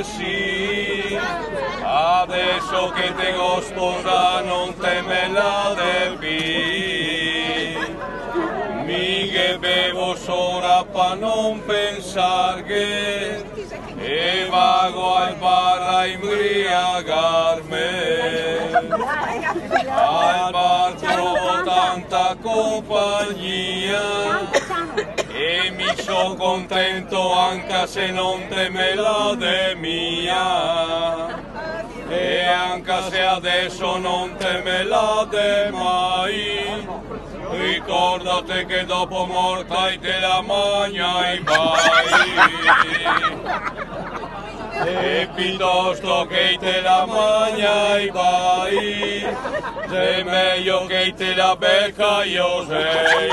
Sì, adesso che tengo sposa non te me la devi, mi che bevo sola pa non pensar che e vago al bar a imbriagarmi, al bar trovo tanta compagnia e mi sono contento anche se non te me la de mia, e anche se adesso non te me la de mai, ricordate che dopo morta te la magna i vai, e piuttosto che te la magna i vai, è meglio che te la becca io sei.